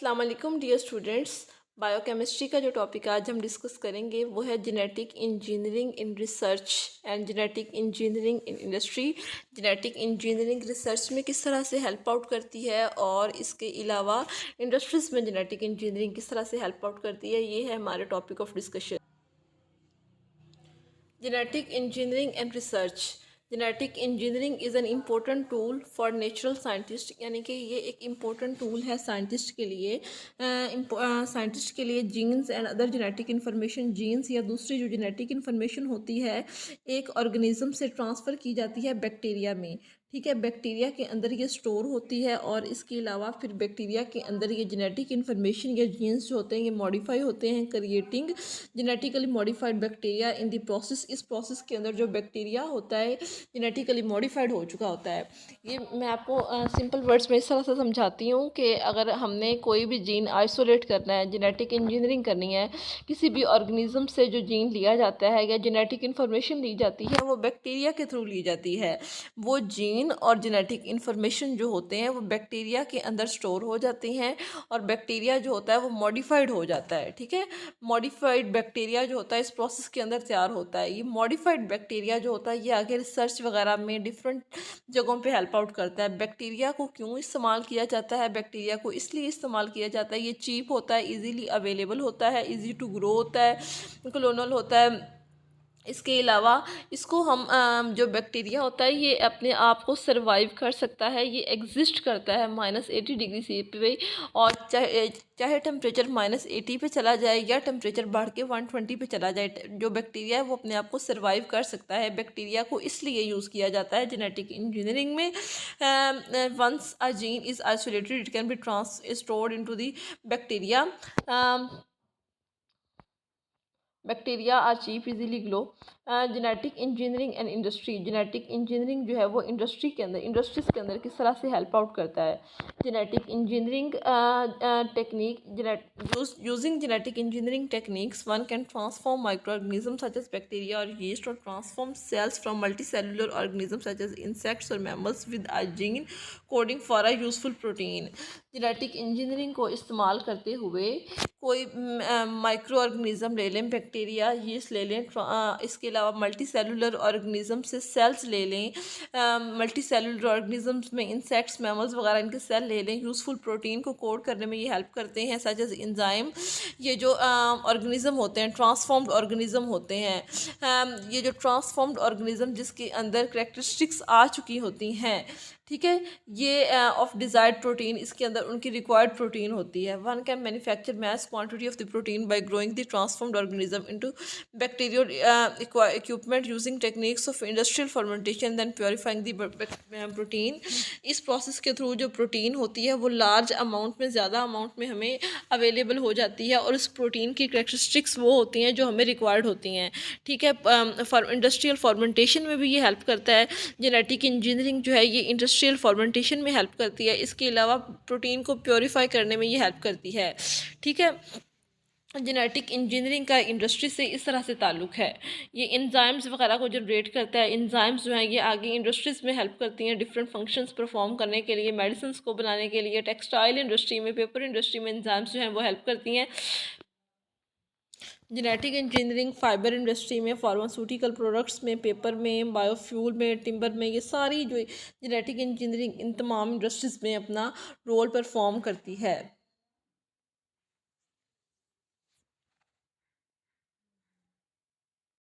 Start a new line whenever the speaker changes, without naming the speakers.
अस्सलाम वालेकुम dear students. Biochemistry का जो टॉपिक आज हम डिस्कस करेंगे वो है genetic engineering in research and genetic engineering in industry. Genetic engineering research में किस तरह से हेल्प आउट करती है और इसके अलावा इंडस्ट्रीज़ में जेनेटिक इंजीनियरिंग किस तरह से हेल्प आउट करती है, ये है हमारे topic of discussion. Genetic engineering and research. Genetic engineering is an important tool for natural scientist, यानी कि ये एक इम्पोर्टेंट टूल है साइंटिस्ट के लिए। साइंटिस्ट के लिए genes and other genetic information, genes या दूसरी जो जेनेटिक इन्फॉर्मेशन होती है एक ऑर्गेनिज्म से ट्रांसफ़र की जाती है बैक्टीरिया में। ठीक है, बैक्टीरिया के अंदर ये स्टोर होती है और इसके अलावा फिर बैक्टीरिया के अंदर ये जेनेटिक इन्फॉर्मेशन या जीन्स जो होते हैं ये मॉडिफाई होते हैं, creating genetically modified bacteria in the process. इस प्रोसेस के अंदर जो बैक्टीरिया होता है जेनेटिकली मॉडिफाइड हो चुका होता है। ये मैं आपको सिंपल वर्ड्स में इस तरह से समझाती हूँ कि अगर हमने कोई भी जीन आइसोलेट करना है, जेनेटिक इंजीनियरिंग करनी है, किसी भी ऑर्गेनिज्म से जो जीन लिया जाता है या जेनेटिक इन्फॉर्मेशन ली जाती है वो बैक्टीरिया के थ्रू ली जाती है। वो जीन और जेनेटिक इन्फॉर्मेशन जो होते हैं वो बैक्टीरिया के अंदर स्टोर हो जाती हैं और बैक्टीरिया जो होता है वो मॉडिफाइड हो जाता है। ठीक है, मॉडिफाइड बैक्टीरिया जो होता है इस प्रोसेस के अंदर तैयार होता है। ये मॉडिफाइड बैक्टीरिया जो होता है ये आगे रिसर्च वगैरह में डिफरेंट जगहों पे हेल्प आउट करता है। बैक्टीरिया को क्यों इस्तेमाल किया जाता है? बैक्टीरिया को इसलिए इस्तेमाल किया जाता है, ये चीप होता है, इजीली अवेलेबल होता है, इजी टू ग्रो होता है, क्लोनल होता है। इसके अलावा इसको हम जो बैक्टीरिया होता है ये अपने आप को सरवाइव कर सकता है, ये एग्जिस्ट करता है -80 डिग्री पे। और चाहे टेम्परेचर -80 पे चला जाए या टेम्परेचर बढ़ के 120 पे चला जाए, जो बैक्टीरिया है वो अपने आप को सरवाइव कर सकता है। बैक्टीरिया को इसलिए यूज़ किया जाता है जेनेटिक इंजीनियरिंग में। Once a gene is isolated it can be stored into the bacteria. Bacteria are cheap easily grow. Genetic engineering and industry. Genetic engineering जो है वो इंडस्ट्रीज़ के अंदर किस तरह से हेल्प आउट करता है? Genetic engineering technique using genetic engineering techniques one can transform micro organism such as bacteria और यीस्ट और transform cells from multicellular organism such as insects और mammals with a gene coding for a useful protein. Genetic engineering को इस्तेमाल करते हुए कोई micro organism ले लें, बैक्टीरिया, यीस्ट ले लें, इसके अलावा मल्टी सेलुलर ऑर्गेनिज्म से सेल्स ले लें, मल्टी सेलुलर ऑर्गेनिज्म्स में इंसेक्ट्स, मैमल्स वगैरह इनके सेल ले लें, यूज़फुल प्रोटीन को कोड करने में ये हेल्प करते हैं सच एज एंजाइम। ये जो ऑर्गेनिज्म होते हैं ट्रांसफॉर्म्ड ऑर्गेनिज्म होते हैं, ये जो ट्रांसफॉर्म्ड ऑर्गेनिज्म जिसके अंदर करेक्टरिस्टिक्स आ चुकी होती हैं, ठीक है, ये ऑफ डिज़ायर्ड प्रोटीन, इसके अंदर उनकी रिक्वायर्ड प्रोटीन होती है। One can manufacture mass quantity of the protein by growing the transformed organism into bacterial equipment using techniques of industrial fermentation then purifying the protein. इस प्रोसेस के through जो protein होती है वो लार्ज अमाउंट में, ज़्यादा अमाउंट में हमें अवेलेबल हो जाती है और उस प्रोटीन की करेक्टरिस्टिक्स वो होती हैं जो हमें रिक्वायर्ड होती हैं। ठीक है, इंडस्ट्रियल फर्मेंटेशन में भी ये हेल्प करता है। जेनेटिक इंजीनियरिंग जो है ये इंडस्ट्रियल फर्मेंटेशन में हेल्प करती है, इसके अलावा प्रोटीन को प्योरीफाई करने में ये हेल्प करती है। ठीक है, जेनेटिक इंजीनियरिंग का इंडस्ट्री से इस तरह से ताल्लुक़ है। ये एंजाइम्स वगैरह को जनरेट करता है। एंजाइम्स जो हैं ये आगे इंडस्ट्रीज़ में हेल्प करती हैं डिफरेंट फंक्शंस परफॉर्म करने के लिए, मेडिसिन को बनाने के लिए। टेक्सटाइल इंडस्ट्री में, पेपर इंडस्ट्री में एंजाइम्स जो हैं वो हेल्प करती हैं। जेनेटिक इंजीनियरिंग फाइबर इंडस्ट्री में, फार्मास्यूटिकल प्रोडक्ट्स में, पेपर में, बायोफ्यूल में, टिम्बर में, ये सारी जो जेनेटिक इंजीनियरिंग इन तमाम इंडस्ट्रीज़ में अपना रोल परफॉर्म करती है।